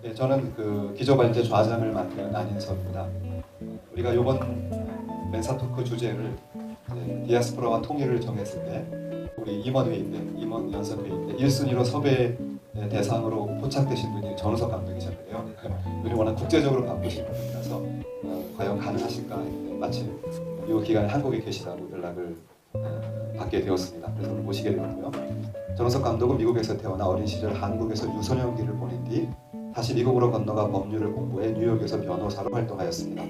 네, 저는 그 기조발제 좌장을 맡은 안인섭입니다. 우리가 이번 멘사토크 주제를 디아스포라와 통일을 정했을 때 우리 임원회의 때, 임원 연석회의 때 1순위로 섭외 대상으로 포착되신 분이 전우석 감독이셨는데요. 우리 워낙 국제적으로 바쁘신 분이라서 과연 가능하실까 했는데 마침 이 기간에 한국에 계시다고 연락을 받게 되었습니다. 그래서 오늘 모시게 되었고요. 전우석 감독은 미국에서 태어나 어린 시절 한국에서 유소년기를 보낸 뒤 다시 미국으로 건너가 법률을 공부해 뉴욕에서 변호사로 활동하였습니다.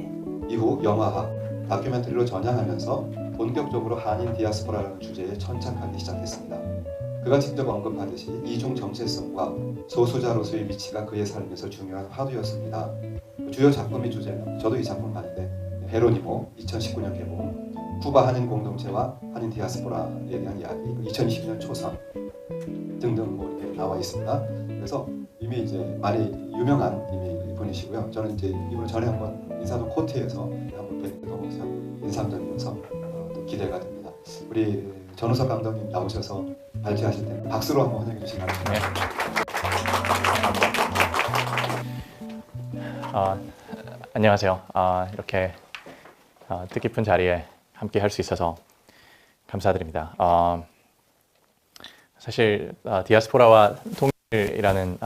이후 영화화, 다큐멘터리로 전향하면서 본격적으로 한인 디아스포라라는 주제에 천착하기 시작했습니다. 그가 직접 언급하듯이 이중 정체성과 소수자로서의 위치가 그의 삶에서 중요한 화두였습니다. 주요 작품의 주제는 저도 이 작품 봤는데 헤로니모 2019년 개봉, 쿠바 한인 공동체와 한인 디아스포라에 대한 이야기, 2020년 초선 등등 뭐 이렇게 나와 있습니다. 그래서 이미 이제 많이 유명한 이미 분이시고요. 저는 이제 이분을 전에 한번 인사동 코트에서 한번 뵙게 너무 인상적이어서 또 기대가 됩니다. 우리 전우석 감독님 나오셔서 발제하실 텐데 박수로 한번 환영해 주시기 바랍니다. 안녕하세요. 이렇게 뜻깊은 자리에 함께 할 수 있어서 감사드립니다. 사실 디아스포라와 통일이라는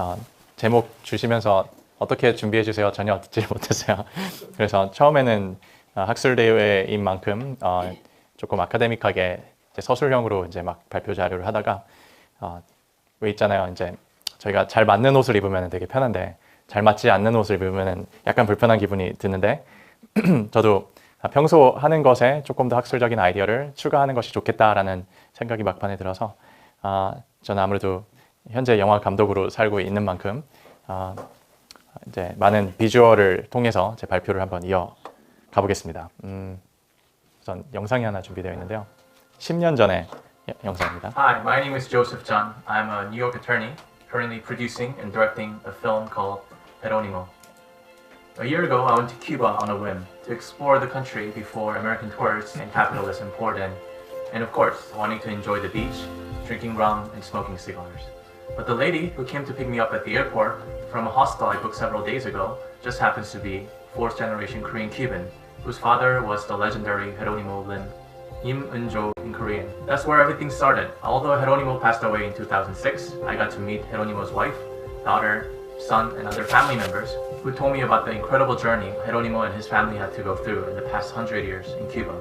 제목 주시면서 어떻게 준비해 주세요 전혀 듣지 못했어요. 그래서 처음에는 학술 대회인 만큼 조금 아카데믹하게 이제 서술형으로 이제 막 발표 자료를 하다가 왜 있잖아요. 이제 저희가 잘 맞는 옷을 입으면 되게 편한데 잘 맞지 않는 옷을 입으면 약간 불편한 기분이 드는데 저도 평소 하는 것에 조금 더 학술적인 아이디어를 추가하는 것이 좋겠다라는 생각이 막판에 들어서 저는 아무래도 현재 영화 감독으로 살고 있는 만큼 이제 많은 비주얼을 통해서 제 발표를 한번 이어가 보겠습니다. 우선 영상이 하나 준비되어 있는데요. 10년 전의 영상입니다. Hi, my name is Joseph John. I'm a New York attorney, currently producing and directing a film called Jerónimo. A year ago, I went to Cuba on a whim to explore the country before American tourists and capitalism poured in, and of course, wanting to enjoy the beach, drinking rum, and smoking cigars. But the lady who came to pick me up at the airport from a hostel I booked several days ago just happens to be fourth-generation Korean Cuban, whose father was the legendary Jerónimo Lin, Im Eun-jo in Korean. That's where everything started. Although Jerónimo passed away in 2006, I got to meet Jerónimo's wife, daughter, son, and other family members who told me about the incredible journey Jerónimo and his family had to go through in the past 100 years in Cuba.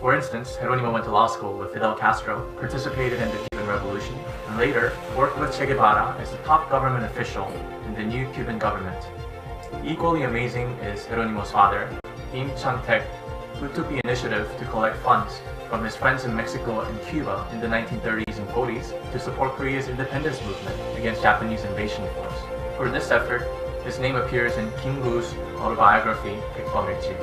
For instance, Jerónimo went to law school with Fidel Castro, participated in the Cuban Revolution, and later worked with Che Guevara as a top government official in the new Cuban government. Equally amazing is Jerónimo's father, Im Chang-taek, who took the initiative to collect funds from his friends in Mexico and Cuba in the 1930s and 40s to support Korea's independence movement against Japanese invasion force. For this effort, his name appears in Kim Goo's autobiography, 백범일지.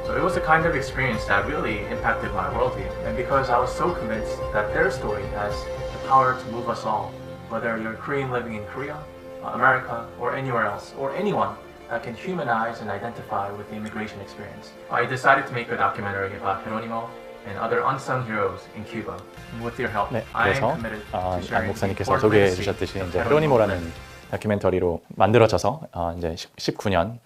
So it was a kind of experience that really impacted my worldview, and because I was so convinced that their story has the power to move us all, whether you're a Korean living in Korea, America, or anywhere else, or anyone that can humanize and identify with the immigration experience. I decided to make a documentary about Jerónimo and other unsung heroes in Cuba. And with your help, 네, I am 그래서 committed to 안 sharing 목사님께서 the 소개해 legacy 주셨듯이 of 이제 Jerónimo 헤로니모라는 다큐멘터리로 만들어져서 이제 19년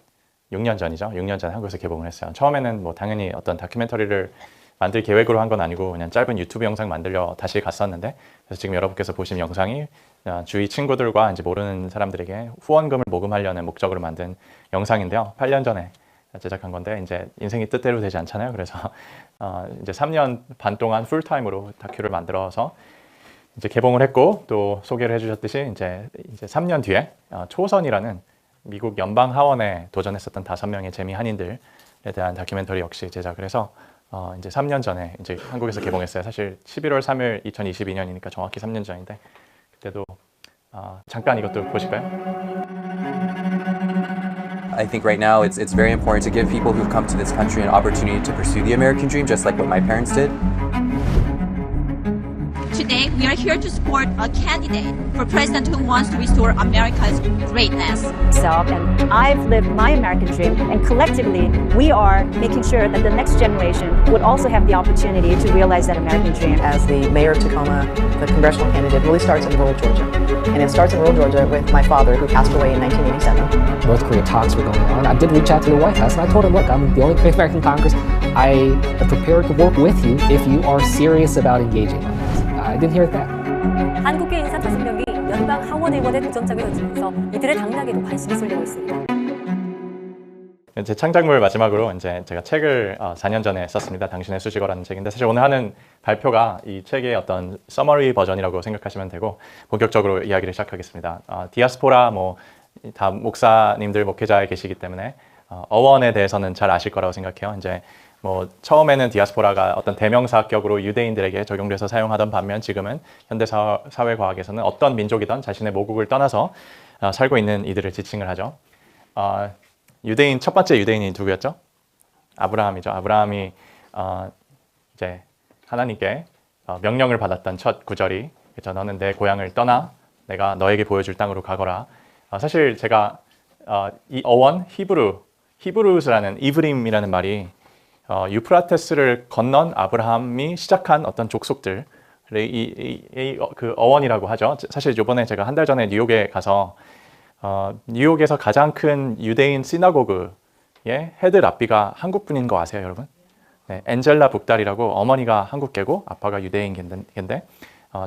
6년 전이죠. 6년 전 한국에서 개봉을 했어요. 처음에는 뭐 당연히 어떤 다큐멘터리를 만들 계획으로 한 건 아니고 그냥 짧은 유튜브 영상 만들려 다시 갔었는데, 그래서 지금 여러분께서 보신 영상이 주위 친구들과 이제 모르는 사람들에게 후원금을 모금하려는 목적으로 만든 영상인데요. 8년 전에 제작한 건데 이제 인생이 뜻대로 되지 않잖아요. 그래서 이제 3년 반 동안 풀타임으로 다큐를 만들어서 이제 개봉을 했고, 또 소개를 해주셨듯이 이제 3년 뒤에 초선이라는 미국 연방 하원에 도전했었던 5명의 재미 한인들에 대한 다큐멘터리 역시 제작을 해서 이제 3년 전에 이제 한국에서 개봉했어요. 사실 11월 3일 2022년이니까 정확히 3년 전인데, 그때도 잠깐 이것도 보실까요? I think right now it's very important to give people who've come to this country an opportunity to pursue the American dream, just like what my parents did. Today, we are here to support a candidate for president who wants to restore America's greatness. And I've lived my American dream, and collectively, we are making sure that the next generation would also have the opportunity to realize that American dream. As the mayor of Tacoma, the congressional candidate really starts in rural Georgia. And it starts in rural Georgia with my father, who passed away in 1987. North Korea talks were going on. I did reach out to the White House, and I told him, look, I'm the only Korean American in Congress. I am prepared to work with you if you are serious about engaging on this. I didn't hear it back. 한국계 인사 5명이 연방 하원 의원에 도전장을 던지면서 이들의 당락에도 관심이 쏠리고 있습니다. 제 창작물 마지막으로 이제 제가 책을 4년 전에 썼습니다. 당신의 수식어라는 책인데 사실 오늘 하는 발표가 이 책의 어떤 서머리 버전이라고 생각하시면 되고 본격적으로 이야기를 시작하겠습니다. 디아스포라 다 목사님들 목회자에 계시기 때문에 어원에 대해서는 잘 아실 거라고 생각해요. 이제 처음에는 디아스포라가 어떤 대명사격으로 유대인들에게 적용돼서 사용하던 반면 지금은 현대 사회과학에서는 어떤 민족이든 자신의 모국을 떠나서 살고 있는 이들을 지칭을 하죠. 유대인 첫 번째 유대인이 누구였죠? 아브라함이죠. 아브라함이 이제 하나님께 명령을 받았던 첫 구절이 그렇죠. 너는 내 고향을 떠나 내가 너에게 보여줄 땅으로 가거라. 사실 제가 이 어원 히브루스라는 이브림이라는 말이 유프라테스를 건넌 아브라함이 시작한 어떤 족속들 그 어원이라고 하죠. 사실 이번에 제가 한 달 전에 뉴욕에 가서 뉴욕에서 가장 큰 유대인 시나고그의 헤드 랍비가 한국분인 거 아세요, 여러분? 네, 엔젤라 북달이라고 어머니가 한국계고 아빠가 유대인인데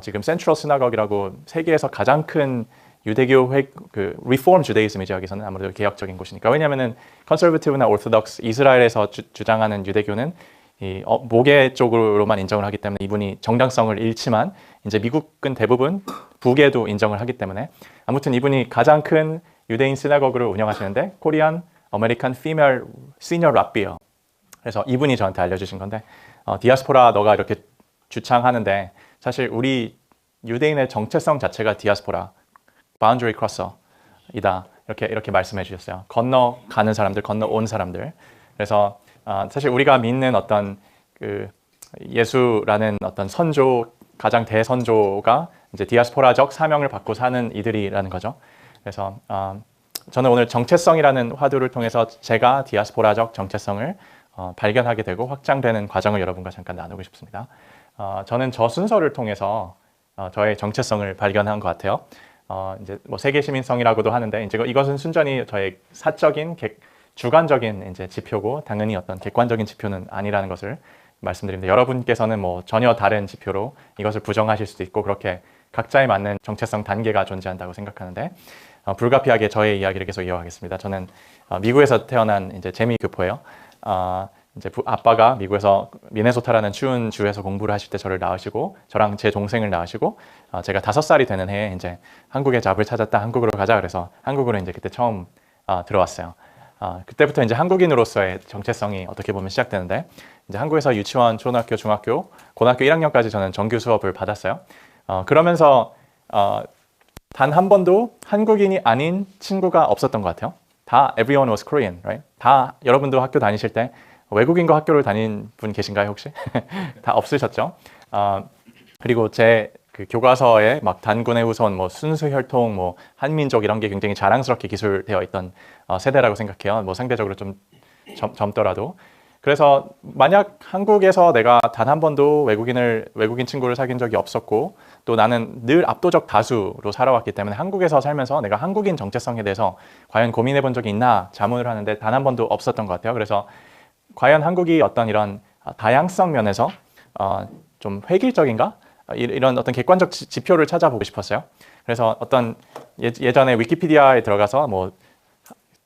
지금 센트럴 시나고그라고 세계에서 가장 큰 유대교 그 리폼 주데이즘이죠. 여기서는 아무래도 개혁적인 곳이니까. 왜냐하면은 컨서버티브나 오르토독스 이스라엘에서 주장하는 유대교는 이 모계 쪽으로만 인정을 하기 때문에 이분이 정당성을 잃지만 이제 미국은 대부분 북에도 인정을 하기 때문에 아무튼 이분이 가장 큰 유대인 시나고그를 운영하시는데 코리안 아메리칸 피메일 시니어 랍비요. 그래서 이분이 저한테 알려주신 건데 디아스포라 너가 이렇게 주창하는데 사실 우리 유대인의 정체성 자체가 디아스포라 바운더리 크로서이다. 이렇게 말씀해 주셨어요. 건너가는 사람들, 건너온 사람들. 그래서 사실 우리가 믿는 어떤 그 예수라는 어떤 선조, 가장 대선조가 이제 디아스포라적 사명을 받고 사는 이들이라는 거죠. 그래서 저는 오늘 정체성이라는 화두를 통해서 제가 디아스포라적 정체성을 발견하게 되고 확장되는 과정을 여러분과 잠깐 나누고 싶습니다. 저는 저 순서를 통해서 저의 정체성을 발견한 것 같아요. 이제 세계 시민성이라고도 하는데 이제 이것은 순전히 저의 사적인 주관적인 이제 지표고 당연히 어떤 객관적인 지표는 아니라는 것을 말씀드립니다. 여러분께서는 전혀 다른 지표로 이것을 부정하실 수도 있고 그렇게 각자에 맞는 정체성 단계가 존재한다고 생각하는데 불가피하게 저의 이야기를 계속 이어가겠습니다. 저는 미국에서 태어난 이제 재미 교포예요. 이제 아빠가 미국에서 미네소타라는 추운 주에서 공부를 하실 때 저를 낳으시고 저랑 제 동생을 낳으시고 제가 5살이 되는 해에 이제 한국의 잡을 찾았다 한국으로 가자 그래서 한국으로 이제 그때 처음 들어왔어요. 그때부터 이제 한국인으로서의 정체성이 어떻게 보면 시작되는데 이제 한국에서 유치원, 초등학교, 중학교, 고등학교 1학년까지 저는 정규 수업을 받았어요. 그러면서 단 한 번도 한국인이 아닌 친구가 없었던 것 같아요. 다 everyone was Korean, right? 다 여러분도 학교 다니실 때 외국인과 학교를 다닌 분 계신가요 혹시? 다 없으셨죠? 그리고 제 그 교과서에 막 단군의 후손, 순수혈통, 한민족 이런 게 굉장히 자랑스럽게 기술되어 있던 세대라고 생각해요. 상대적으로 좀 젊더라도. 그래서 만약 한국에서 내가 단 한 번도 외국인 친구를 사귄 적이 없었고 또 나는 늘 압도적 다수로 살아왔기 때문에 한국에서 살면서 내가 한국인 정체성에 대해서 과연 고민해 본 적이 있나 자문을 하는데 단 한 번도 없었던 것 같아요. 그래서 과연 한국이 어떤 이런 다양성 면에서 좀 획일적인가? 이런 어떤 객관적 지표를 찾아보고 싶었어요. 그래서 어떤 예전에 위키피디아에 들어가서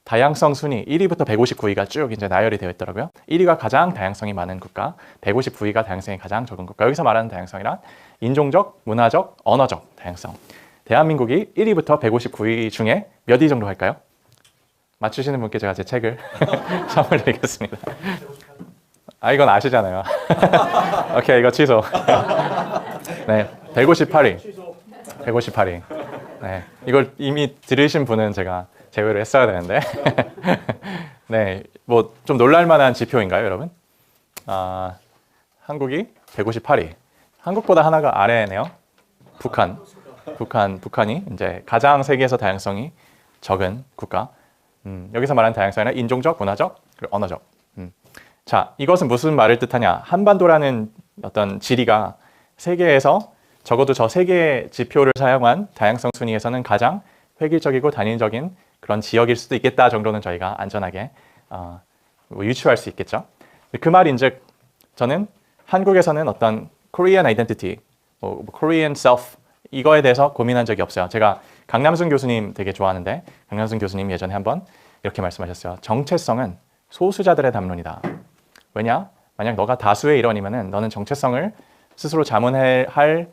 다양성 순위 1위부터 159위가 쭉 이제 나열이 되어 있더라고요. 1위가 가장 다양성이 많은 국가, 159위가 다양성이 가장 적은 국가. 여기서 말하는 다양성이란 인종적, 문화적, 언어적 다양성. 대한민국이 1위부터 159위 중에 몇 위 정도 할까요? 맞추시는 분께 제가 제 책을 선물 드리겠습니다. 이건 아시잖아요. 오케이, 이거 취소. 네, 158위. 158위. 네, 이걸 이미 들으신 분은 제가 제외를 했어야 되는데. 네, 좀 놀랄만한 지표인가요, 여러분? 한국이 158위. 한국보다 하나가 아래네요. 북한이 이제 가장 세계에서 다양성이 적은 국가. 여기서 말하는 다양성은 인종적, 문화적, 그리고 언어적. 자, 이것은 무슨 말을 뜻하냐? 한반도라는 어떤 지리가 세계에서 적어도 저 세 개의 지표를 사용한 다양성 순위에서는 가장 획일적이고 단일적인 그런 지역일 수도 있겠다 정도는 저희가 안전하게 유추할 수 있겠죠. 그 말인즉 저는 한국에서는 어떤 Korean identity, Korean self 이거에 대해서 고민한 적이 없어요. 제가 강남순 교수님 되게 좋아하는데 강남순 교수님 예전에 한번 이렇게 말씀하셨어요. 정체성은 소수자들의 담론이다. 왜냐? 만약 너가 다수의 일원이면은 너는 정체성을 스스로 자문할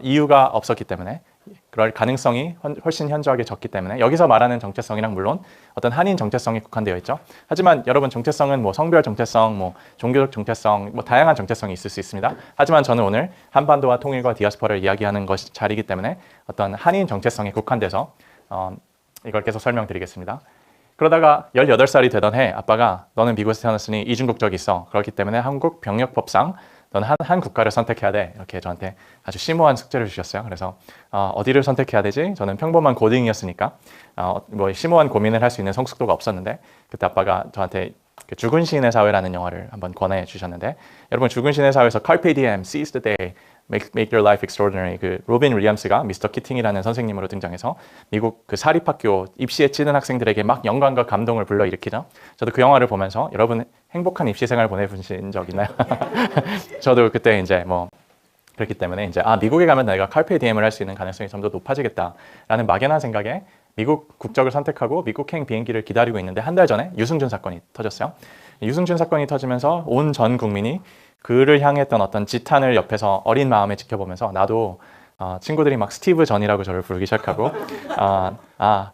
이유가 없었기 때문에 그럴 가능성이 훨씬 현저하게 적기 때문에 여기서 말하는 정체성이랑 물론 어떤 한인 정체성에 국한되어 있죠. 하지만 여러분 정체성은 뭐 성별 정체성, 뭐 종교적 정체성, 뭐 다양한 정체성이 있을 수 있습니다. 하지만 저는 오늘 한반도와 통일과 디아스포라를 이야기하는 것이 자리이기 때문에 어떤 한인 정체성에 국한돼서 이걸 계속 설명드리겠습니다. 그러다가 18살이 되던 해 아빠가 너는 미국에서 태어났으니 이중국적이 있어. 그렇기 때문에 한국 병역법상 너는 한 국가를 선택해야 돼. 이렇게 저한테 아주 심오한 숙제를 주셨어요. 그래서 어디를 선택해야 되지? 저는 평범한 고딩이었으니까 뭐 심오한 고민을 할 수 있는 성숙도가 없었는데 그때 아빠가 저한테 죽은 시인의 사회라는 영화를 한번 권해 주셨는데 여러분 죽은 시인의 사회에서 Carpe Diem, Seize the Day, Make Your Life Extraordinary 그 로빈 윌리엄스가 미스터 키팅이라는 선생님으로 등장해서 미국 그 사립학교 입시에 치는 학생들에게 막 영광과 감동을 불러일으키죠. 저도 그 영화를 보면서 여러분 행복한 입시 생활 보내보신 적 있나요? 저도 그때 이제 뭐 그렇기 때문에 이제 미국에 가면 내가 Carpe Diem을 할 수 있는 가능성이 좀 더 높아지겠다라는 막연한 생각에 미국 국적을 선택하고 미국행 비행기를 기다리고 있는데 한 달 전에 유승준 사건이 터졌어요. 유승준 사건이 터지면서 온 전 국민이 그를 향했던 어떤 지탄을 옆에서 어린 마음에 지켜보면서 나도 친구들이 막 스티브 전이라고 저를 부르기 시작하고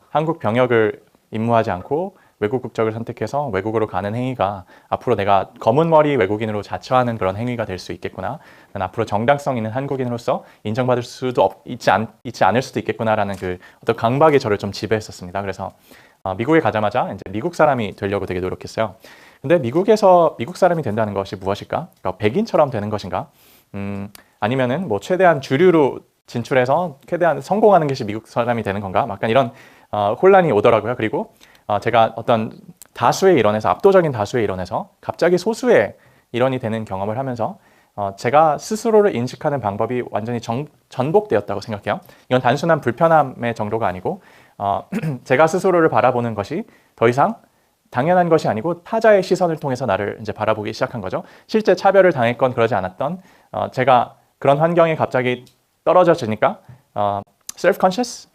한국 병역을 임무하지 않고 외국 국적을 선택해서 외국으로 가는 행위가 앞으로 내가 검은 머리 외국인으로 자처하는 그런 행위가 될 수 있겠구나. 난 앞으로 정당성 있는 한국인으로서 인정받을 수도 있지 않을 수도 있겠구나라는 그 어떤 강박이 저를 좀 지배했었습니다. 그래서 미국에 가자마자 이제 미국 사람이 되려고 되게 노력했어요. 근데 미국에서 미국 사람이 된다는 것이 무엇일까? 그러니까 백인처럼 되는 것인가? 아니면은 뭐 최대한 주류로 진출해서 최대한 성공하는 것이 미국 사람이 되는 건가? 약간 이런 혼란이 오더라고요. 그리고 제가 어떤 다수의 일원에서 압도적인 다수의 일원에서 갑자기 소수의 일원이 되는 경험을 하면서 제가 스스로를 인식하는 방법이 완전히 전복되었다고 생각해요. 이건 단순한 불편함의 정도가 아니고 제가 스스로를 바라보는 것이 더 이상 당연한 것이 아니고 타자의 시선을 통해서 나를 이제 바라보기 시작한 거죠. 실제 차별을 당했건 그러지 않았던 제가 그런 환경에 갑자기 떨어져지니까 self-conscious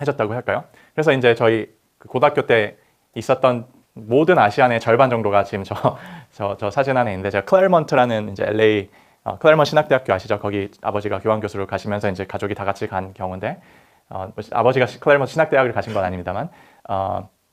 해졌다고 할까요? 그래서 이제 저희 고등학교 때 있었던 모든 아시안의 절반 정도가 지금 저 사진 안에 있는데 제가 클래르몬트라는 이제 LA 클래르몬트 신학대학교 아시죠? 거기 아버지가 교환 교수로 가시면서 이제 가족이 다 같이 간 경우인데 아버지가 클래르몬트 신학대학을 가신 건 아닙니다만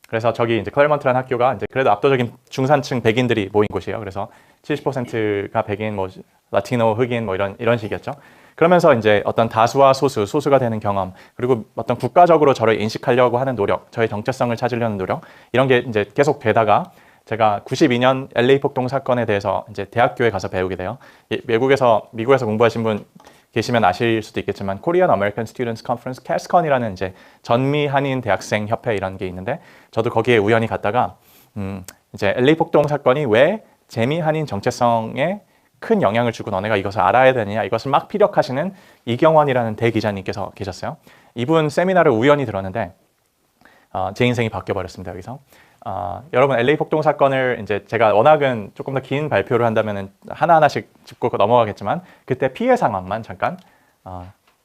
그래서 저기 이제 클래르몬트라는 학교가 이제 그래도 압도적인 중산층 백인들이 모인 곳이에요. 그래서 70%가 백인, 뭐 라티노, 흑인 뭐 이런 식이었죠. 그러면서 이제 어떤 다수와 소수가 되는 경험, 그리고 어떤 국가적으로 저를 인식하려고 하는 노력, 저의 정체성을 찾으려는 노력, 이런 게 이제 계속 되다가 제가 92년 LA 폭동 사건에 대해서 이제 대학교에 가서 배우게 돼요. 미국에서 공부하신 분 계시면 아실 수도 있겠지만 Korean American Students Conference, CASCON이라는 이제 전미 한인 대학생 협회 이런 게 있는데 저도 거기에 우연히 갔다가 이제 LA 폭동 사건이 왜 재미 한인 정체성에 큰 영향을 주고 너네가 이것을 알아야 되느냐 이것을 막 피력하시는 이경원이라는 대기자님께서 계셨어요. 이분 세미나를 우연히 들었는데 제 인생이 바뀌어 버렸습니다. 여기서 여러분 LA 폭동 사건을 이제 제가 워낙은 조금 더 긴 발표를 한다면은 하나하나씩 짚고 넘어가겠지만 그때 피해 상황만 잠깐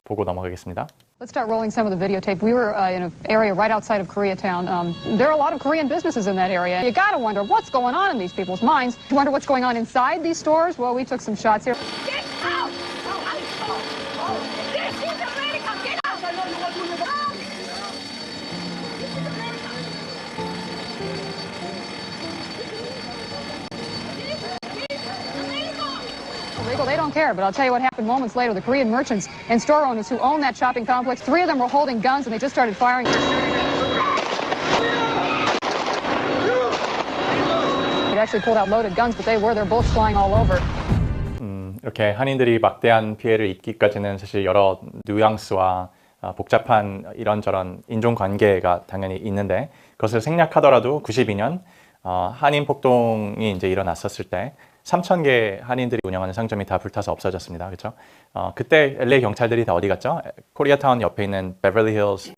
보고 넘어가겠습니다. Let's start rolling some of the videotape. We were in an area right outside of Koreatown. There are a lot of Korean businesses in that area. You gotta wonder what's going on in these people's minds. You wonder what's going on inside these stores? Well, we took some shots here. Get out! This is America! Get out! Illegal, they don't care, but I'll tell you what happened moments later. The Korean merchants and store owners who own that shopping complex, 3 of them were holding guns and they just started firing. They actually pulled out loaded guns, but they're bullets flying all over. 이렇게 한인들이 막대한 피해를 입기까지는 사실 여러 뉘앙스와 복잡한 이런저런 인종관계가 당연히 있는데 그것을 생략하더라도 92년 한인 폭동이 이제 일어났었을 때 3,000개 한인들이 운영하는 상점이 다 불타서 없어졌습니다. 그렇죠? 그때 LA 경찰들이 다 어디 갔죠? 코리아타운 옆에 있는 베벌리 힐스,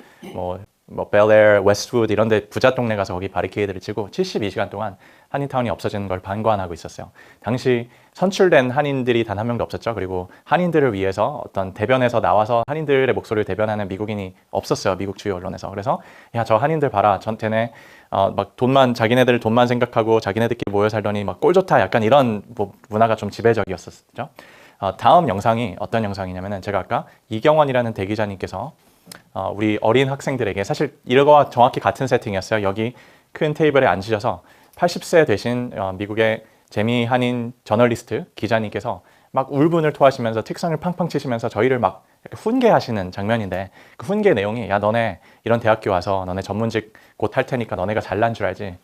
뭐 벨에어, 웨스트우드 이런 데 부자 동네 가서 거기 바리케이드를 치고 72시간 동안 한인타운이 없어지는 걸 방관하고 있었어요. 당시 선출된 한인들이 단 한 명도 없었죠. 그리고 한인들을 위해서 어떤 대변에서 나와서 한인들의 목소리를 대변하는 미국인이 없었어요. 미국 주요 언론에서. 그래서 야, 저 한인들 봐라. 전태네 막 자기네들 돈만 생각하고 자기네들끼리 모여 살더니 막 꼴 좋다. 약간 이런 문화가 좀 지배적이었었죠. 다음 영상이 어떤 영상이냐면은 제가 아까 이경원이라는 대기자님께서 우리 어린 학생들에게 사실 이거와 정확히 같은 세팅이었어요. 여기 큰 테이블에 앉으셔서 80세 되신 미국의 재미 한인 저널리스트 기자님께서 막 울분을 토하시면서 틱선을 팡팡 치시면서 저희를 막 훈계하시는 장면인데 그 훈계 내용이 야 너네 이런 대학교 와서 너네 전문직 곧 할 테니까 너네가 잘난 줄 알지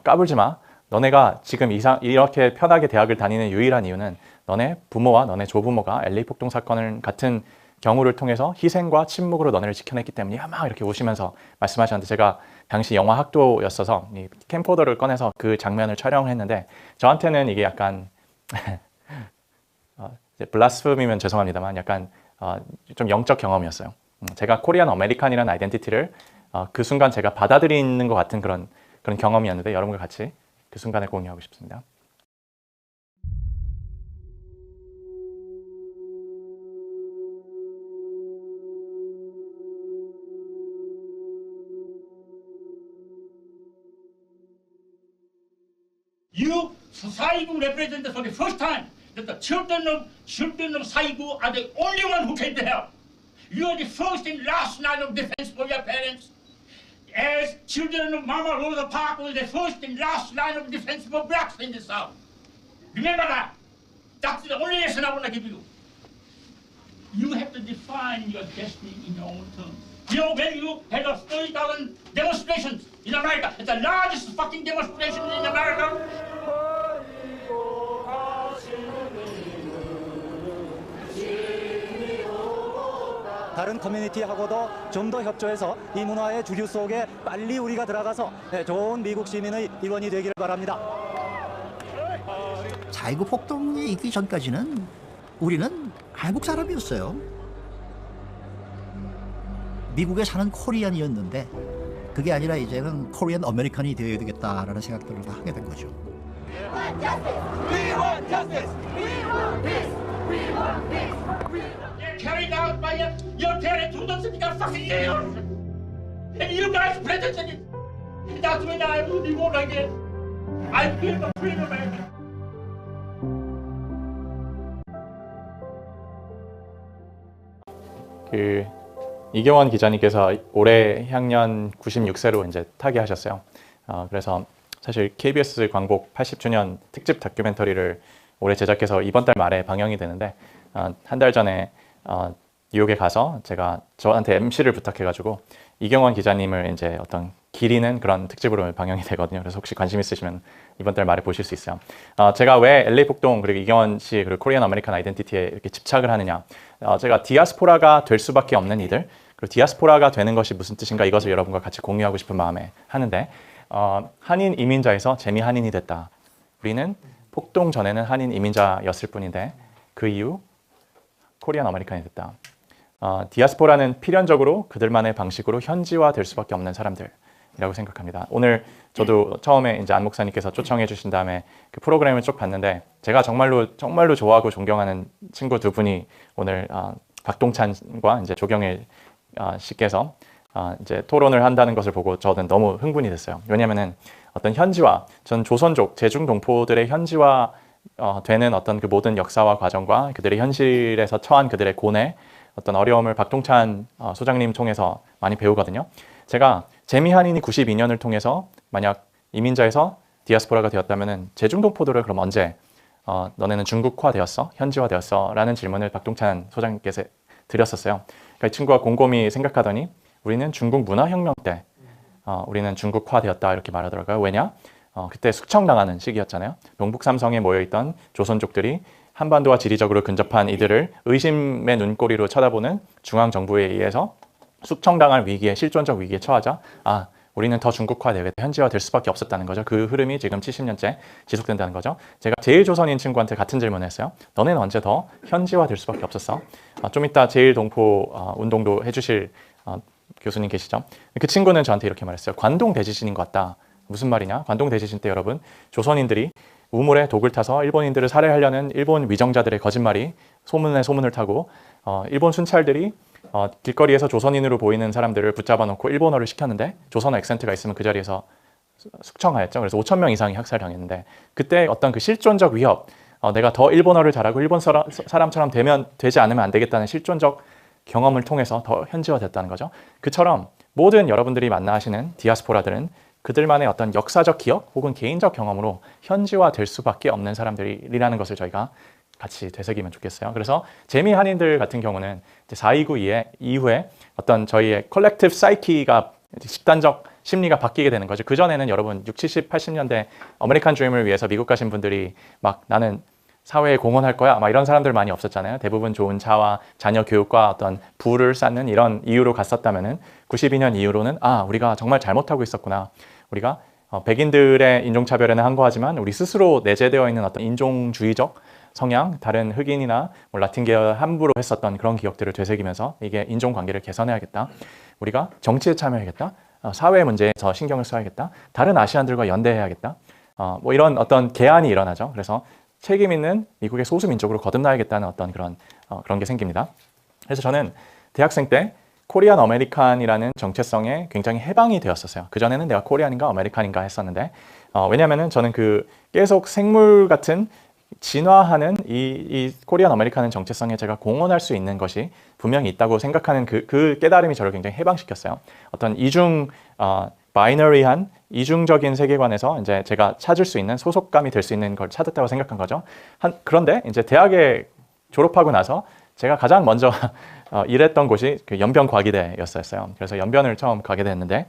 까불지 마. 너네가 지금 이렇게 편하게 대학을 다니는 유일한 이유는 너네 부모와 너네 조부모가 LA 폭동 사건을 같은 경우를 통해서 희생과 침묵으로 너네를 지켜냈기 때문이야. 막 이렇게 우시면서 말씀하셨는데 제가 당시 영화 학도였어서 이 캠코더를 꺼내서 그 장면을 촬영했는데 저한테는 이게 약간 블라스프미면 죄송합니다만 약간 좀 영적 경험이었어요. 제가 코리안 아메리칸이라는 아이덴티티를 그 순간 제가 받아들이는 것 같은 그런 경험이었는데 여러분과 같이 그 순간을 공유하고 싶습니다. You, Saigu, represent for the first time that the children of Saigu are the only one who came to help. You are the first and last line of defense for your parents. As children of Mama Rosa Parks was the first and last line of defense for blacks in the South. Remember that. That's the only lesson I want to give you. You have to define your destiny in your own terms. You know, when you had 30,000 demonstrations in America, it's the largest fucking demonstration in America. 다른 커뮤니티하고도 좀 더 협조해서 이 문화의 주류 속에 빨리 우리가 들어가서 좋은 미국 시민의 일원이 되기를 바랍니다. 사이구 폭동이 있기 전까지는 우리는 한국 사람이었어요. 미국에 사는 코리안이었는데 그게 아니라 이제는 코리안 아메리칸이 되어야 되겠다라는 생각들을 다 하게 된 거죠. Carried out by your parents who don't speak a fucking English. And you guys presented it. And that's when I will be born again. I feel the freedom again. 이경원 기자님께서 올해 향년 96세로 이제 타계하셨어요. 그래서 사실 KBS 광복 80주년 특집 다큐멘터리를 올해 제작해서 이번 달 말에 방영이 되는데 한 달 전에 뉴욕에 가서 제가 저한테 MC를 부탁해가지고 이경원 기자님을 이제 어떤 기리는 그런 특집으로 방영이 되거든요. 그래서 혹시 관심 있으시면 이번 달 말에 보실 수 있어요. 제가 왜 LA 폭동 그리고 이경원 씨 그리고 코리안 아메리칸 아이덴티티에 이렇게 집착을 하느냐? 제가 디아스포라가 될 수밖에 없는 이들 그리고 디아스포라가 되는 것이 무슨 뜻인가 이것을 여러분과 같이 공유하고 싶은 마음에 하는데 한인 이민자에서 재미 한인이 됐다. 우리는 폭동 전에는 한인 이민자였을 뿐인데 그 이후 코리안 아메리칸이 됐다. 디아스포라는 필연적으로 그들만의 방식으로 현지화 될 수밖에 없는 사람들이라고 생각합니다. 오늘 저도 처음에 이제 안 목사님께서 초청해 주신 다음에 그 프로그램을 쭉 봤는데 제가 정말로 좋아하고 존경하는 친구 두 분이 오늘 박동찬과 이제 조경일 씨께서 이제 토론을 한다는 것을 보고 저는 너무 흥분이 됐어요. 왜냐하면은 어떤 현지화, 전 조선족, 제중동포들의 현지화 되는 어떤 그 모든 역사와 과정과 그들의 현실에서 처한 그들의 고뇌, 어떤 어려움을 박동찬 소장님 통해서 많이 배우거든요. 제가 재미 한인이 92년을 통해서 만약 이민자에서 디아스포라가 되었다면은 제중동포들을 그럼 언제 너네는 중국화 되었어? 현지화 되었어? 라는 질문을 박동찬 소장님께서 드렸었어요. 그러니까 이 친구가 곰곰이 생각하더니 우리는 중국 문화혁명 때 우리는 중국화 되었다 이렇게 말하더라고요. 왜냐? 그때 숙청당하는 시기였잖아요. 동북 삼성에 모여있던 조선족들이 한반도와 지리적으로 근접한 이들을 의심의 눈꼬리로 쳐다보는 중앙 정부에 의해서 숙청당할 위기에 실존적 위기에 처하자 우리는 더 중국화되겠다, 현지화될 수밖에 없었다는 거죠. 그 흐름이 지금 70년째 지속된다는 거죠. 제가 제일 조선인 친구한테 같은 질문을 했어요. 너네는 언제 더 현지화될 수밖에 없었어? 좀 이따 제일 동포 운동도 해주실 교수님 계시죠? 그 친구는 저한테 이렇게 말했어요. 관동 대지진인 것 같다. 무슨 말이냐? 관동 대지진 때 여러분, 조선인들이 우물에 독을 타서 일본인들을 살해하려는 일본 위정자들의 거짓말이 소문에 소문을 타고 일본 순찰들이 길거리에서 조선인으로 보이는 사람들을 붙잡아 놓고 일본어를 시켰는데 조선어 액센트가 있으면 그 자리에서 숙청하였죠. 그래서 5,000명 이상이 학살당했는데 그때 어떤 그 실존적 위협, 내가 더 일본어를 잘하고 일본 사람처럼 되지 않으면 안 되겠다는 실존적 경험을 통해서 더 현지화됐다는 거죠. 그처럼 모든 여러분들이 만나시는 디아스포라들은 그들만의 어떤 역사적 기억 혹은 개인적 경험으로 현지화될 수밖에 없는 사람들이라는 것을 저희가 같이 되새기면 좋겠어요. 그래서 재미 한인들 같은 경우는 4.29 이후에 어떤 저희의 컬렉티브 사이키가 집단적 심리가 바뀌게 되는 거죠. 그전에는 여러분 60, 70, 80년대 아메리칸 드림을 위해서 미국 가신 분들이 막 나는 사회에 공헌할 거야 막 이런 사람들 많이 없었잖아요. 대부분 좋은 차와 자녀 교육과 어떤 부를 쌓는 이런 이유로 갔었다면은 92년 이후로는 우리가 정말 잘못하고 있었구나. 우리가 백인들의 인종차별에는 항거하지만 우리 스스로 내재되어 있는 어떤 인종주의적 성향, 다른 흑인이나 라틴 계열 함부로 했었던 그런 기억들을 되새기면서 이게 인종관계를 개선해야겠다. 우리가 정치에 참여해야겠다. 사회 문제에 더 신경을 써야겠다. 다른 아시안들과 연대해야겠다. 뭐 이런 어떤 개안이 일어나죠. 그래서 책임 있는 미국의 소수민족으로 거듭나야겠다는 어떤 그런 게 생깁니다. 그래서 저는 대학생 때 코리안 아메리칸이라는 정체성에 굉장히 해방이 되었었어요. 그전에는 내가 코리안인가 아메리칸인가 했었는데 왜냐하면 저는 계속 생물 같은 진화하는 이 코리안 아메리칸은 정체성에 제가 공헌할 수 있는 것이 분명히 있다고 생각하는 그 깨달음이 저를 굉장히 해방시켰어요. 어떤 바이너리한 이중적인 세계관에서 이제 제가 찾을 수 있는 소속감이 될 수 있는 걸 찾았다고 생각한 거죠. 그런데 이제 대학에 졸업하고 나서 제가 가장 먼저 일했던 곳이 연변과기대였어요. 그래서 연변을 처음 가게 됐는데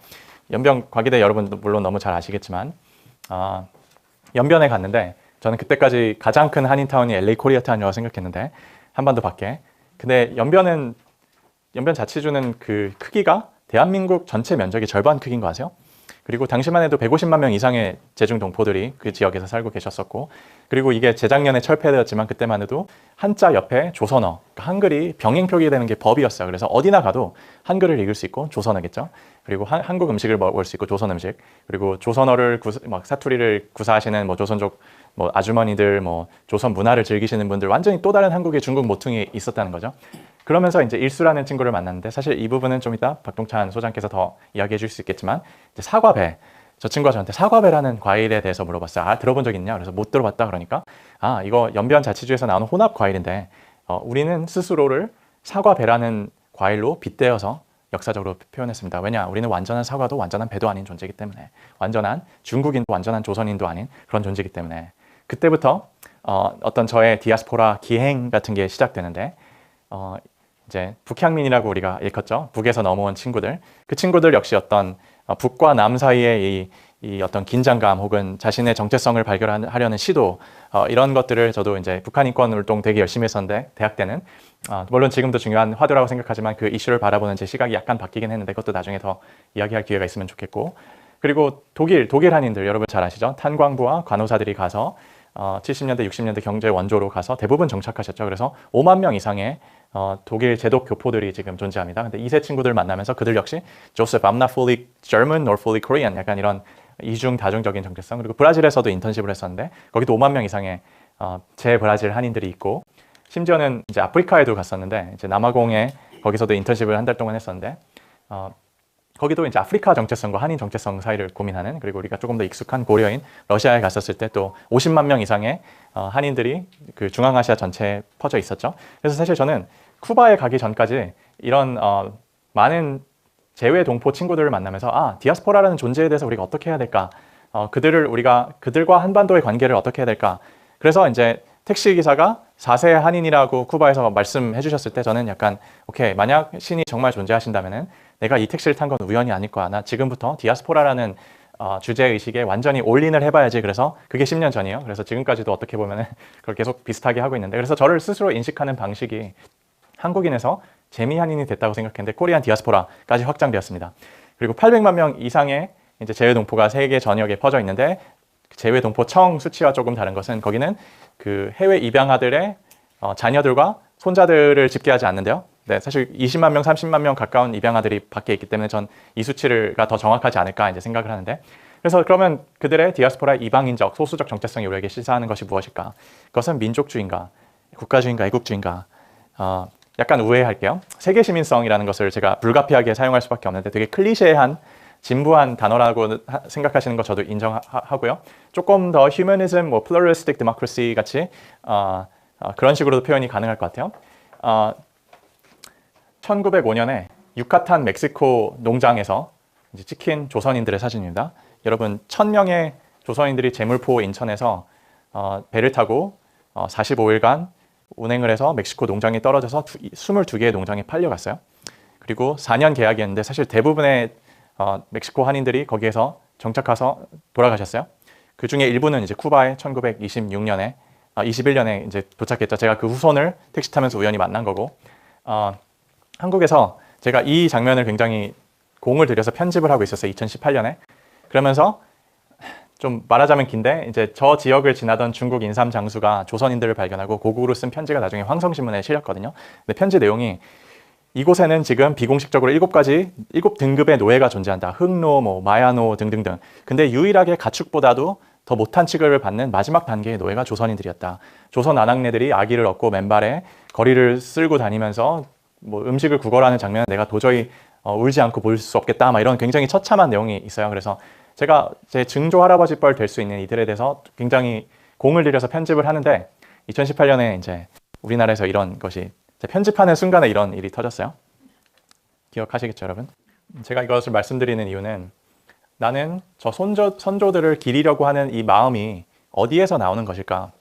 연변과기대 여러분도 물론 너무 잘 아시겠지만 연변에 갔는데 저는 그때까지 가장 큰 한인타운이 LA 코리아타운이라고 생각했는데 한반도 밖에. 근데 연변 자치주는 그 크기가 대한민국 전체 면적의 절반 크기인 거 아세요? 그리고 당시만 해도 150만 명 이상의 제중 동포들이 그 지역에서 살고 계셨었고 그리고 이게 재작년에 철폐되었지만 그때만 해도 한자 옆에 조선어, 그러니까 한글이 병행 표기되는 게 법이었어요. 그래서 어디나 가도 한글을 읽을 수 있고 조선어겠죠. 그리고 한국 음식을 먹을 수 있고 조선 음식, 그리고 조선어를 사투리를 구사하시는 조선족 아주머니들, 조선 문화를 즐기시는 분들, 완전히 또 다른 한국의 중국 모퉁이 있었다는 거죠. 그러면서 이제 일수라는 친구를 만났는데 사실 이 부분은 좀 이따 박동찬 소장께서 더 이야기해 줄 수 있겠지만 이제 사과배, 저 친구가 저한테 사과배라는 과일에 대해서 물어봤어요. 들어본 적 있냐? 그래서 못 들어봤다 그러니까 이거 연변자치주에서 나오는 혼합 과일인데 우리는 스스로를 사과배라는 과일로 빗대어서 역사적으로 표현했습니다. 왜냐? 우리는 완전한 사과도 완전한 배도 아닌 존재이기 때문에, 완전한 중국인도 완전한 조선인도 아닌 그런 존재이기 때문에 그때부터 어떤 저의 디아스포라 기행 같은 게 시작되는데 이제 북향민이라고 우리가 일컫죠. 북에서 넘어온 친구들. 그 친구들 역시 어떤 북과 남 사이의 이 어떤 긴장감 혹은 자신의 정체성을 발견하려는 시도 이런 것들을 저도 이제 북한 인권 활동 되게 열심히 했었는데 대학 때는 물론 지금도 중요한 화두라고 생각하지만 그 이슈를 바라보는 제 시각이 약간 바뀌긴 했는데 그것도 나중에 더 이야기할 기회가 있으면 좋겠고 그리고 독일 한인들 여러분 잘 아시죠? 탄광부와 간호사들이 가서 70년대 60년대 경제 원조로 가서 대부분 정착하셨죠. 그래서 5만 명 이상의 독일 제독 교포들이 지금 존재합니다. 근데 이세 친구들 만나면서 그들 역시 Joseph, I'm not fully German nor fully Korean 약간 이런 이중 다중적인 정체성. 그리고 브라질에서도 인턴십을 했었는데 거기도 5만 명 이상의 제 브라질 한인들이 있고 심지어는 이제 아프리카에도 갔었는데 이제 남아공에 거기서도 인턴십을 한 달 동안 했었는데 거기도 이제 아프리카 정체성과 한인 정체성 사이를 고민하는 그리고 우리가 조금 더 익숙한 고려인 러시아에 갔었을 때 또 50만 명 이상의 한인들이 그 중앙아시아 전체에 퍼져 있었죠. 그래서 사실 저는 쿠바에 가기 전까지 이런 많은 재외 동포 친구들을 만나면서 디아스포라라는 존재에 대해서 우리가 어떻게 해야 될까? 그들과 한반도의 관계를 어떻게 해야 될까? 그래서 이제 택시 기사가 4세 한인이라고 쿠바에서 말씀해 주셨을 때 저는 약간 오케이, 만약 신이 정말 존재하신다면은 내가 이 택시를 탄 건 우연이 아닐 거야. 나 지금부터 디아스포라라는 주제의식에 완전히 올인을 해봐야지. 그래서 그게 10년 전이에요. 그래서 지금까지도 어떻게 보면 그걸 계속 비슷하게 하고 있는데, 그래서 저를 스스로 인식하는 방식이 한국인에서 재미한인이 됐다고 생각했는데 코리안 디아스포라까지 확장되었습니다. 그리고 800만 명 이상의 이제 재외동포가 세계 전역에 퍼져 있는데, 재외동포청 수치와 조금 다른 것은 거기는 그 해외 입양아들의 자녀들과 손자들을 집계하지 않는데요. 네, 사실 20만 명, 30만 명 가까운 입양아들이 밖에 있기 때문에 전 이 수치가 더 정확하지 않을까 이제 생각을 하는데, 그래서 그러면 그들의 디아스포라의 이방인적, 소수적 정체성이 우리에게 시사하는 것이 무엇일까? 그것은 민족주의인가, 국가주의인가, 애국주의인가? 약간 우회할게요. 세계 시민성이라는 것을 제가 불가피하게 사용할 수밖에 없는데 되게 클리셰한 진부한 단어라고 생각하시는 거 저도 인정하고요. 조금 더 휴머니즘, 뭐 플루럴리스틱 데모크라시 같이 그런 식으로도 표현이 가능할 것 같아요. 1905년에 유카탄 멕시코 농장에서 이제 찍힌 조선인들의 사진입니다. 여러분 1000명의 조선인들이 제물포 인천에서 배를 타고 45일간 운행을 해서 멕시코 농장에 떨어져서 22개의 농장에 팔려갔어요. 그리고 4년 계약이었는데 사실 대부분의 멕시코 한인들이 거기에서 정착해서 돌아가셨어요. 그 중에 일부는 이제 쿠바에 1926년에 21년에 이제 도착했죠. 제가 그 후손을 택시 타면서 우연히 만난 거고, 한국에서 제가 이 장면을 굉장히 공을 들여서 편집을 하고 있었어요. 2018년에. 그러면서 좀 말하자면 긴데 이제 저 지역을 지나던 중국 인삼 장수가 조선인들을 발견하고 고국으로 쓴 편지가 나중에 황성신문에 실렸거든요. 근데 편지 내용이 이곳에는 지금 비공식적으로 7등급의 노예가 존재한다. 흑노, 뭐 마야노 등등등. 근데 유일하게 가축보다도 더 못한 취급을 받는 마지막 단계의 노예가 조선인들이었다. 조선 아낙네들이 아기를 얻고 맨발에 거리를 쓸고 다니면서 뭐 음식을 구걸하는 장면은 내가 도저히 울지 않고 볼 수 없겠다. 막 이런 굉장히 처참한 내용이 있어요. 그래서 제가 제 증조 할아버지 뻘 될 수 있는 이들에 대해서 굉장히 공을 들여서 편집을 하는데 2018년에 이제 우리나라에서 이런 것이 편집하는 순간에 이런 일이 터졌어요. 기억하시겠죠, 여러분? 제가 이것을 말씀드리는 이유는 나는 저 선조들을 기리려고 하는 이 마음이 어디에서 나오는 것일까?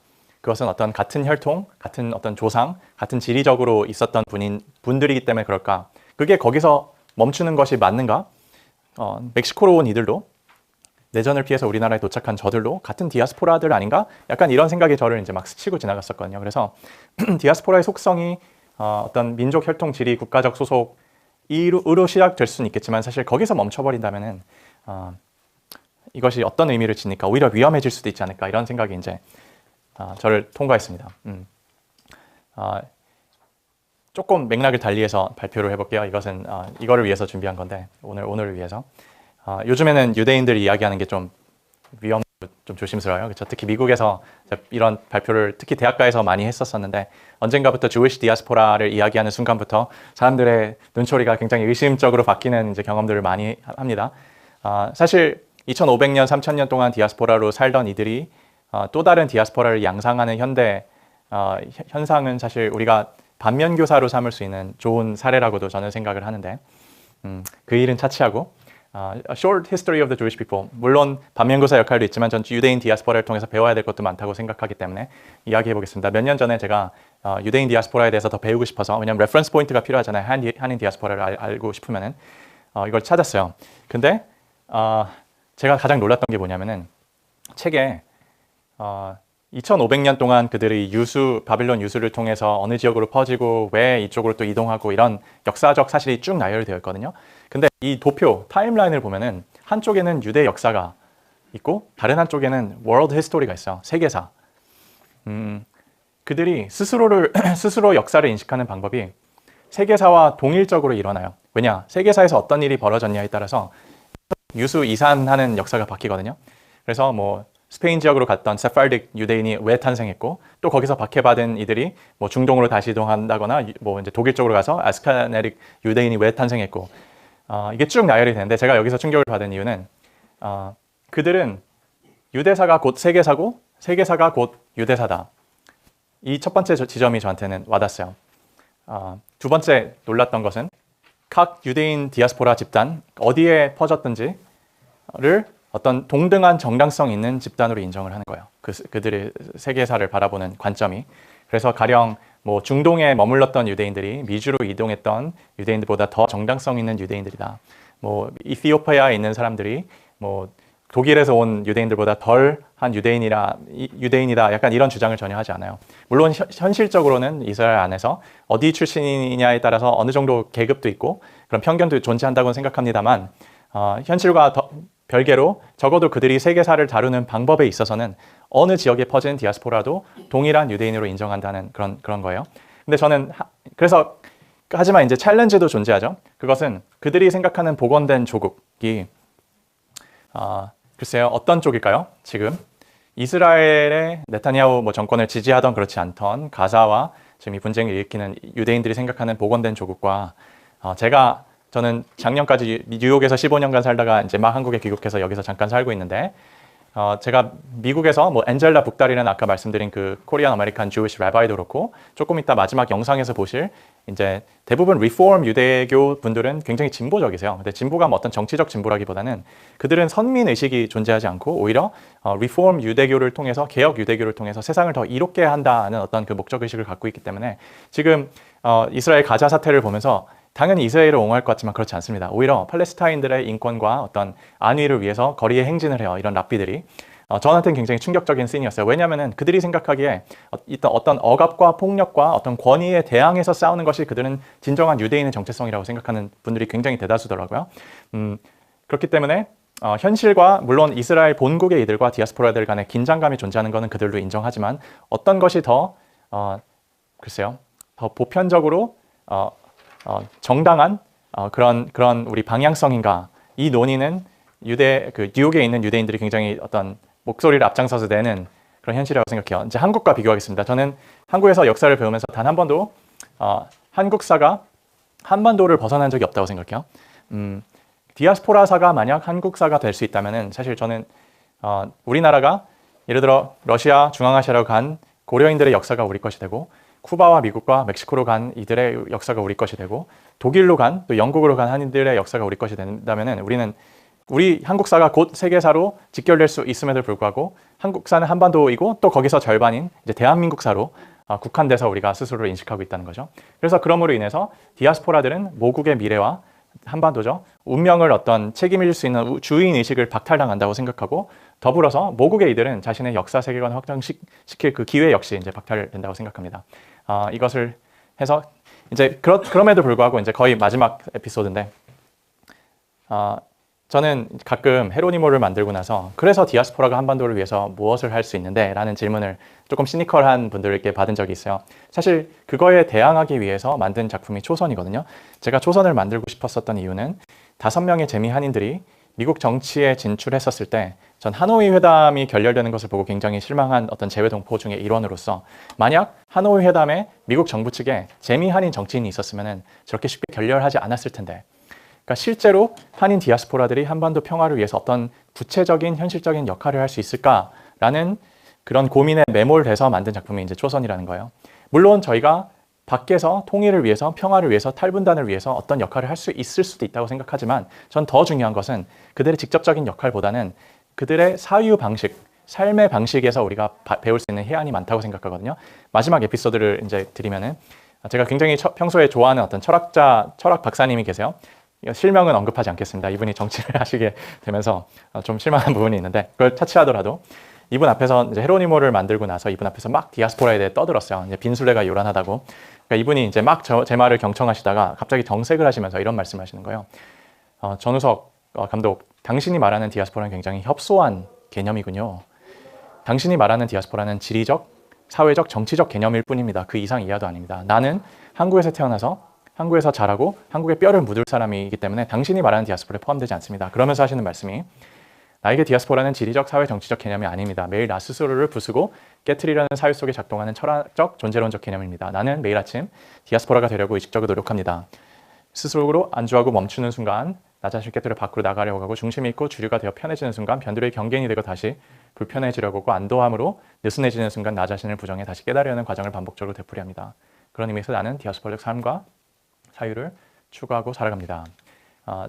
그것은 어떤 같은 혈통, 같은 어떤 조상, 같은 지리적으로 있었던 분들이기 때문에 그럴까? 그게 거기서 멈추는 것이 맞는가? 멕시코로 온 이들도 내전을 피해서 우리나라에 도착한 저들도 같은 디아스포라들 아닌가? 약간 이런 생각이 저를 이제 막 스치고 지나갔었거든요. 그래서 디아스포라의 속성이 어떤 민족, 혈통, 지리, 국가적 소속으로 시작될 수는 있겠지만 사실 거기서 멈춰버린다면은 이것이 어떤 의미를 지니까 오히려 위험해질 수도 있지 않을까 이런 생각이 이제 저를 통과했습니다. 조금 맥락을 달리해서 발표를 해볼게요. 이것은 이거를 위해서 준비한 건데 오늘을 위해서 요즘에는 유대인들이 이야기하는 게 좀 위험하고 좀 조심스러워요. 그렇죠? 특히 미국에서 이런 발표를 특히 대학가에서 많이 했었었는데 언젠가부터 주위시 디아스포라를 이야기하는 순간부터 사람들의 눈초리가 굉장히 의심적으로 바뀌는 이제 경험들을 많이 합니다. 사실 2500년, 3000년 동안 디아스포라로 살던 이들이 또 다른 디아스포라를 양상하는 현대 현상은 사실 우리가 반면교사로 삼을 수 있는 좋은 사례라고도 저는 생각을 하는데 그 일은 차치하고 A short history of the Jewish people. 물론 반면교사 역할도 있지만 전 유대인 디아스포라를 통해서 배워야 될 것도 많다고 생각하기 때문에 이야기해 보겠습니다. 몇 년 전에 제가 유대인 디아스포라에 대해서 더 배우고 싶어서, 왜냐하면 레퍼런스 포인트가 필요하잖아요. 한인 디아스포라를 알고 싶으면은 이걸 찾았어요. 근데 제가 가장 놀랐던 게 뭐냐면은 책에 2500년 동안 그들이 바빌론 유수를 통해서 어느 지역으로 퍼지고 왜 이쪽으로 또 이동하고 이런 역사적 사실이 쭉 나열되어 있거든요. 근데 이 도표, 타임라인을 보면은 한쪽에는 유대 역사가 있고 다른 한쪽에는 월드 히스토리가 있어요. 세계사. 그들이 스스로 역사를 인식하는 방법이 세계사와 동일적으로 일어나요. 왜냐? 세계사에서 어떤 일이 벌어졌냐에 따라서 유수 이산하는 역사가 바뀌거든요. 그래서 뭐 스페인 지역으로 갔던 세파르딕 유대인이 왜 탄생했고 또 거기서 박해받은 이들이 뭐 중동으로 다시 이동한다거나 뭐 이제 독일 쪽으로 가서 아스카네릭 유대인이 왜 탄생했고 이게 쭉 나열이 되는데 제가 여기서 충격을 받은 이유는 그들은 유대사가 곧 세계사고 세계사가 곧 유대사다. 이 첫 번째 지점이 저한테는 와닿았어요. 두 번째 놀랐던 것은 각 유대인 디아스포라 집단 어디에 퍼졌든지를 어떤 동등한 정당성 있는 집단으로 인정을 하는 거예요. 그들의 세계사를 바라보는 관점이. 그래서 가령 뭐 중동에 머물렀던 유대인들이 미주로 이동했던 유대인들보다 더 정당성 있는 유대인들이다. 뭐 이티오피아에 있는 사람들이 뭐 독일에서 온 유대인들보다 덜한 유대인이다 약간 이런 주장을 전혀 하지 않아요. 물론 현실적으로는 이스라엘 안에서 어디 출신이냐에 따라서 어느 정도 계급도 있고 그런 편견도 존재한다고 생각합니다만 현실과 별개로 적어도 그들이 세계사를 다루는 방법에 있어서는 어느 지역에 퍼진 디아스포라도 동일한 유대인으로 인정한다는 그런 거예요. 근데 저는 그래서 하지만 이제 챌린지도 존재하죠. 그것은 그들이 생각하는 복원된 조국이 글쎄요 어떤 쪽일까요? 지금 이스라엘의 네타냐후 정권을 지지하던 그렇지 않던 가자와 지금 이 분쟁을 일으키는 유대인들이 생각하는 복원된 조국과 저는 작년까지 뉴욕에서 15년간 살다가 이제 막 한국에 귀국해서 여기서 잠깐 살고 있는데 제가 미국에서 엔젤라 북달이라는 아까 말씀드린 그 코리안 아메리칸 주위시 라바이도 그렇고 조금 이따 마지막 영상에서 보실 이제 대부분 리폼 유대교 분들은 굉장히 진보적이세요. 근데 진보가 어떤 정치적 진보라기보다는 그들은 선민 의식이 존재하지 않고 오히려 리폼 유대교를 통해서 개혁 유대교를 통해서 세상을 더 이롭게 한다는 어떤 그 목적 의식을 갖고 있기 때문에 지금 이스라엘 가자 사태를 보면서 당연히 이스라엘을 옹호할 것 같지만 그렇지 않습니다. 오히려 팔레스타인들의 인권과 어떤 안위를 위해서 거리에 행진을 해요. 이런 랍비들이. 저한테는 굉장히 충격적인 씬이었어요. 왜냐하면 그들이 생각하기에 어떤 억압과 폭력과 어떤 권위에 대항해서 싸우는 것이 그들은 진정한 유대인의 정체성이라고 생각하는 분들이 굉장히 대다수더라고요. 그렇기 때문에 현실과 물론 이스라엘 본국의 이들과 디아스포라들 간의 긴장감이 존재하는 것은 그들도 인정하지만 어떤 것이 더 보편적으로 정당한 그런 우리 방향성인가 이 논의는 뉴욕에 있는 유대인들이 굉장히 어떤 목소리를 앞장서서 내는 그런 현실이라고 생각해요. 이제 한국과 비교하겠습니다. 저는 한국에서 역사를 배우면서 단 한 번도 한국사가 한반도를 벗어난 적이 없다고 생각해요. 디아스포라사가 만약 한국사가 될 수 있다면은 사실 저는 우리나라가 예를 들어 러시아, 중앙아시아로 간 고려인들의 역사가 우리 것이 되고 쿠바와 미국과 멕시코로 간 이들의 역사가 우리 것이 되고 독일로 간 또 영국으로 간 한인들의 역사가 우리 것이 된다면은 우리 한국사가 곧 세계사로 직결될 수 있음에도 불구하고 한국사는 한반도이고 또 거기서 절반인 이제 대한민국사로 국한돼서 우리가 스스로를 인식하고 있다는 거죠. 그래서 그럼으로 인해서 디아스포라들은 모국의 미래와 한반도죠. 운명을 어떤 책임질 수 있는 주인 의식을 박탈당한다고 생각하고 더불어서 모국의 이들은 자신의 역사 세계관을 확장시킬 그 기회 역시 이제 박탈된다고 생각합니다. 이것을 해서 이제 그럼에도 불구하고 이제 거의 마지막 에피소드인데 저는 가끔 헤로니모를 만들고 나서 그래서 디아스포라가 한반도를 위해서 무엇을 할 수 있는데? 라는 질문을 조금 시니컬한 분들께 받은 적이 있어요. 사실 그거에 대항하기 위해서 만든 작품이 초선이거든요. 제가 초선을 만들고 싶었었던 이유는 5명의 재미 한인들이 미국 정치에 진출했었을 때 전 하노이 회담이 결렬되는 것을 보고 굉장히 실망한 어떤 재외동포 중의 일원으로서 만약 하노이 회담에 미국 정부 측에 재미 한인 정치인이 있었으면 저렇게 쉽게 결렬하지 않았을 텐데 그러니까 실제로 한인 디아스포라들이 한반도 평화를 위해서 어떤 구체적인 현실적인 역할을 할 수 있을까라는 그런 고민에 매몰돼서 만든 작품이 이제 초선이라는 거예요. 물론 저희가 밖에서 통일을 위해서 평화를 위해서 탈분단을 위해서 어떤 역할을 할 수 있을 수도 있다고 생각하지만 전 더 중요한 것은 그들의 직접적인 역할보다는 그들의 사유 방식, 삶의 방식에서 우리가 배울 수 있는 해안이 많다고 생각하거든요. 마지막 에피소드를 이제 드리면은 제가 굉장히 평소에 좋아하는 어떤 철학 박사님이 계세요. 실명은 언급하지 않겠습니다. 이분이 정치를 하시게 되면서 좀 실망한 부분이 있는데 그걸 차치하더라도 이분 앞에서 이제 헤로니모를 만들고 나서 이분 앞에서 막 디아스포라에 대해 떠들었어요. 이제 빈술레가 요란하다고. 그러니까 이분이 이제 막 제 말을 경청하시다가 갑자기 정색을 하시면서 이런 말씀을 하시는 거예요. 전우석 감독, 당신이 말하는 디아스포라는 굉장히 협소한 개념이군요. 당신이 말하는 디아스포라는 지리적, 사회적, 정치적 개념일 뿐입니다. 그 이상 이하도 아닙니다. 나는 한국에서 태어나서 한국에서 자라고 한국의 뼈를 묻을 사람이기 때문에 당신이 말하는 디아스포라에 포함되지 않습니다. 그러면서 하시는 말씀이 나에게 디아스포라는 지리적, 사회, 정치적 개념이 아닙니다. 매일 나 스스로를 부수고 깨트리려는 사회 속에 작동하는 철학적, 존재론적 개념입니다. 나는 매일 아침 디아스포라가 되려고 의식적으로 노력합니다. 스스로로 안주하고 멈추는 순간 나 자신 깨트려 밖으로 나가려고 하고 중심이 있고 주류가 되어 편해지는 순간 변두리의 경계인이 되고 다시 불편해지려고 하고 안도함으로 느슨해지는 순간 나 자신을 부정해 다시 깨달으려는 과정을 반복적으로 되풀이합니다. 그런 의미에서 나는 디아스포라적 삶과 사유를 추구하고 살아갑니다.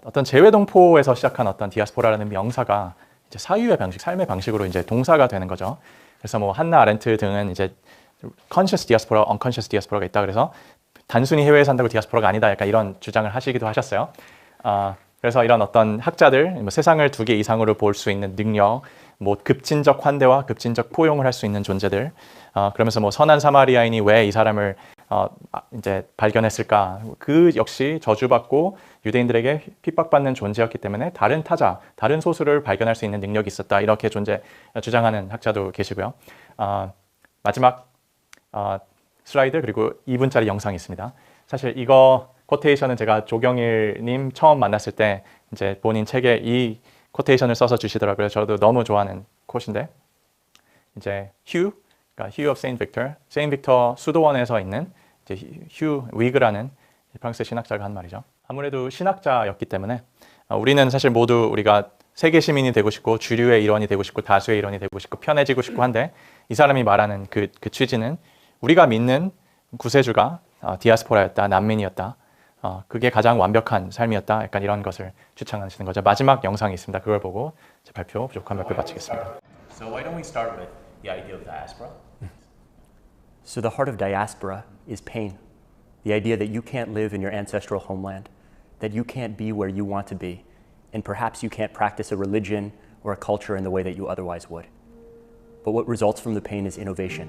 어떤 재외동포에서 시작한 어떤 디아스포라라는 명사가 이제 사유의 방식, 삶의 방식으로 이제 동사가 되는 거죠. 그래서 뭐 한나 아렌트 등은 이제 conscious diaspora, unconscious diaspora가 있다. 그래서 단순히 해외에 산다고 디아스포라가 아니다. 약간 이런 주장을 하시기도 하셨어요. 그래서 이런 어떤 학자들, 뭐 세상을 2개 이상으로 볼 수 있는 능력, 뭐 급진적 환대와 급진적 포용을 할 수 있는 존재들, 그러면서 뭐 선한 사마리아인이 왜 이 사람을 이제 발견했을까? 그 역시 저주받고 유대인들에게 핍박받는 존재였기 때문에 다른 타자, 다른 소수를 발견할 수 있는 능력이 있었다. 이렇게 주장하는 학자도 계시고요. 마지막 슬라이드 그리고 2분짜리 영상이 있습니다. 사실 이거 코테이션은 제가 조경일님 처음 만났을 때 이제 본인 책에 이 코테이션을 써서 주시더라고요. 저도 너무 좋아하는 콧인데 이제 휴, 그러니까 휴 of Saint Victor, 세인트 빅터 수도원에서 있는 이제 휴 위그라는 프랑스 신학자가 한 말이죠. 아무래도 신학자였기 때문에 우리는 사실 모두 우리가 세계 시민이 되고 싶고 주류의 일원이 되고 싶고 다수의 일원이 되고 싶고 편해지고 싶고 한데 이 사람이 말하는 그 취지는 우리가 믿는 구세주가 디아스포라였다, 난민이었다. 그게 가장 완벽한 삶이었다. 약간 이런 것을 주창하시는 거죠. 마지막 영상이 있습니다. 그걸 보고 제 부족한 발표 마치겠습니다. So why don't we start with the idea of diaspora? So the heart of diaspora is pain. The idea that you can't live in your ancestral homeland, that you can't be where you want to be, and perhaps you can't practice a religion or a culture in the way that you otherwise would. But what results from the pain is innovation.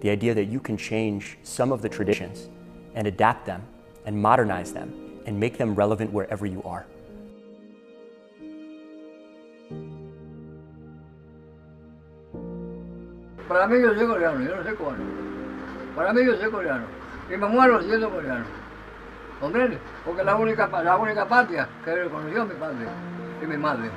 The idea that you can change some of the traditions and adapt them and modernize them and make them relevant wherever you are. Para mí yo soy coreano, yo no soy cubano. Para mí yo soy coreano. Y me muero siendo coreano. ¿Comprende? Porque la única patria que reconoció mi padre y mi madre.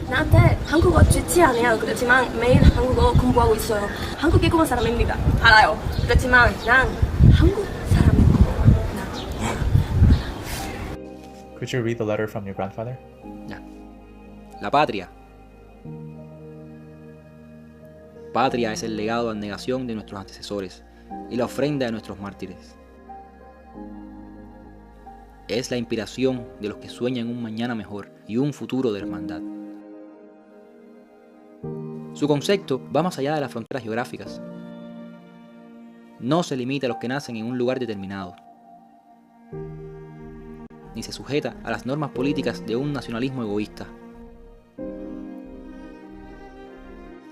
나한테 한국어 좋지 않아요. 그렇지만 매일 한국어 공부하고 있어요. 한국 개국한 사람입니다. 알아요. 그렇지만 난 한국 사람입니다. Could you read the letter from your grandfather? La patria. Patria es el legado de abnegación de nuestros antecesores y la ofrenda de nuestros mártires. Es la inspiración de los que sueñan un mañana mejor y un futuro de hermandad. Su concepto va más allá de las fronteras geográficas. No se limita a los que nacen en un lugar determinado, ni se sujeta a las normas políticas de un nacionalismo egoísta.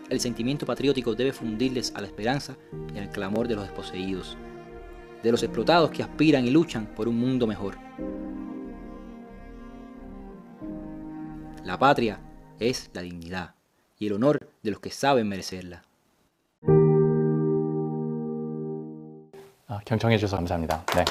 El sentimiento patriótico debe fundirles a la esperanza y al clamor de los desposeídos, de los explotados que aspiran y luchan por un mundo mejor. La patria es la dignidad y el honor de los que saben merecerla. 경청해 주셔서 감사합니다. 네.